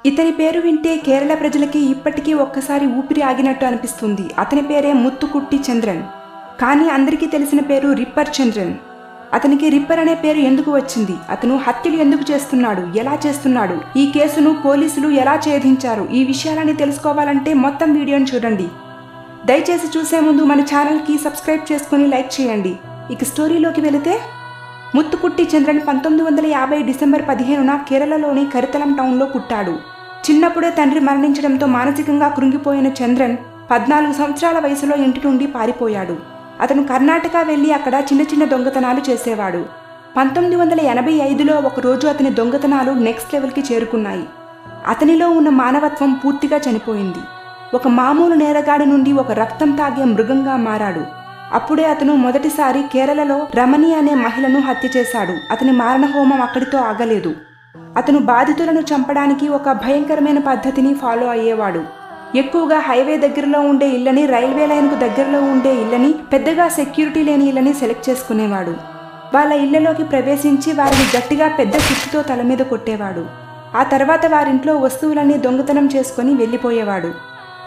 ఇతని పేరు వింటే కేరళ ప్రజలకి ఇప్పటికీ ఒక్కసారి ఊపిరి ఆగినట్టు అనిపిస్తుంది. అతని పేరే ముత్తుకుట్టి చంద్రన్. కానీ అందరికీ తెలిసిన పేరు రిప్పర్ చంద్రన్. అతనికి రిప్పర్ అనే పేరు ఎందుకు వచ్చింది? అతను హత్యలు ఎందుకు చేస్తున్నాడు? ఎలా చేస్తున్నాడు? ఈ కేసును పోలీసులు ఎలా ఛేదించారు? ఈ విషయాలని తెలుసుకోవాలంటే మొత్తం వీడియోని చూడండి. దయచేసి చూసే ముందు మన ఛానల్కి సబ్స్క్రైబ్ చేసుకుని లైక్ చేయండి. ఇక స్టోరీలోకి వెళితే, ముత్తుకుట్టి చంద్రన్ 1950 డిసెంబర్ 15న కేరళలోని కరితలం టౌన్లో పుట్టాడు. చిన్నప్పుడే తండ్రి మరణించడంతో మానసికంగా కృంగిపోయిన చంద్రన్ 14 సంవత్సరాల వయసులో ఇంటి నుండి పారిపోయాడు. అతను కర్ణాటక వెళ్లి అక్కడ చిన్న చిన్న దొంగతనాలు చేసేవాడు. 1985లో ఒకరోజు అతని దొంగతనాలు నెక్స్ట్ లెవెల్కి చేరుకున్నాయి. అతనిలో ఉన్న మానవత్వం పూర్తిగా చనిపోయింది. ఒక మామూలు నేరగాడి నుండి ఒక రక్తం తాగే మృగంగా మారాడు. అప్పుడే అతను మొదటిసారి కేరళలో రమణి అనే మహిళను హత్య చేశాడు. అతని మారణహోమం అక్కడితో ఆగలేదు. అతను బాధితులను చంపడానికి ఒక భయంకరమైన పద్ధతిని ఫాలో అయ్యేవాడు. ఎక్కువగా హైవే దగ్గరలో ఉండే ఇళ్లని, రైల్వే లైన్కు దగ్గరలో ఉండే ఇళ్లని, పెద్దగా సెక్యూరిటీ లేని ఇళ్లని సెలెక్ట్ చేసుకునేవాడు. వాళ్ళ ఇళ్లలోకి ప్రవేశించి వారిని గట్టిగా పెద్ద సుత్తితో తల మీద కొట్టేవాడు. ఆ తర్వాత వారింట్లో వస్తువులన్నీ దొంగతనం చేసుకుని వెళ్ళిపోయేవాడు.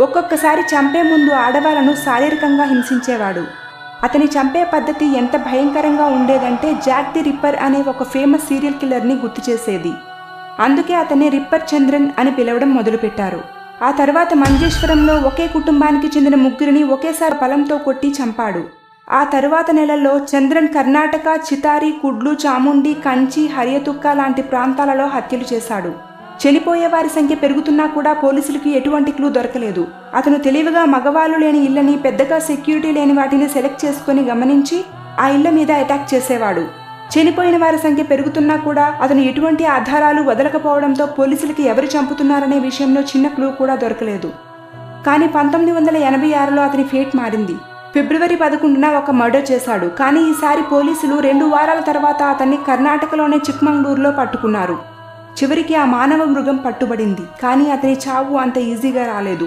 ఒక్కొక్కసారి చంపే ముందు ఆడవాళ్లను శారీరకంగా హింసించేవాడు. అతని చంపే పద్ధతి ఎంత భయంకరంగా ఉండేదంటే జాక్ ది రిప్పర్ అనే ఒక ఫేమస్ సీరియల్ కిల్లర్ని గుర్తు చేసేది. అందుకే అతన్ని రిప్పర్ చంద్రన్ అని పిలవడం మొదలుపెట్టారు. ఆ తర్వాత మంజేశ్వరంలో ఒకే కుటుంబానికి చెందిన ముగ్గురిని ఒకేసారి బలంతో కొట్టి చంపాడు. ఆ తరువాత నెలల్లో చంద్రన్ కర్ణాటక, చితారి, కుడ్లు, చాముండి, కంచి, హరియతుక్క లాంటి ప్రాంతాలలో హత్యలు చేశాడు. చనిపోయే వారి సంఖ్య పెరుగుతున్నా కూడా పోలీసులకి ఎటువంటి క్లూ దొరకలేదు. అతను తెలివిగా మగవాళ్ళు లేని ఇళ్లని, పెద్దగా సెక్యూరిటీ లేని వాటిని సెలెక్ట్ చేసుకుని గమనించి ఆ ఇళ్ల మీద అటాక్ చేసేవాడు. చనిపోయిన వారి సంఖ్య పెరుగుతున్నా కూడా అతను ఎటువంటి ఆధారాలు వదలకపోవడంతో పోలీసులకి ఎవరు చంపుతున్నారనే విషయంలో చిన్న క్లూ కూడా దొరకలేదు. కానీ 1986లో అతని ఫేట్ మారింది. ఫిబ్రవరి 11న ఒక మర్డర్ చేశాడు. కానీ ఈసారి పోలీసులు 2 వారాల తర్వాత అతన్ని కర్ణాటకలోని చిక్మంగళూరులో పట్టుకున్నారు. చివరికి ఆ మానవ మృగం పట్టుబడింది. కానీ అతని చావు అంత ఈజీగా రాలేదు.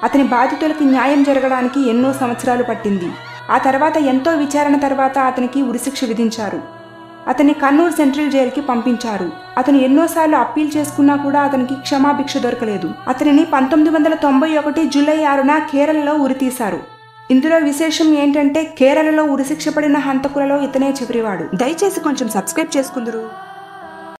అతని బాధితులకి న్యాయం జరగడానికి ఎన్నో సంవత్సరాలు పట్టింది. ఆ తర్వాత ఎంతో విచారణ తర్వాత అతనికి ఉరిశిక్ష విధించారు. అతన్ని కన్నూర్ సెంట్రల్ జైలుకి పంపించారు. అతను ఎన్నోసార్లు అప్పీల్ చేసుకున్నా కూడా అతనికి క్షమాభిక్ష దొరకలేదు. అతనిని 1991 జూలై 6న కేరళలో ఉరితీశారు. ఇందులో విశేషం ఏంటంటే కేరళలో ఉరిశిక్ష పడిన హంతకులలో ఇతనే చివరివాడు. దయచేసి కొంచెం సబ్స్క్రైబ్ చేసుకుందరు.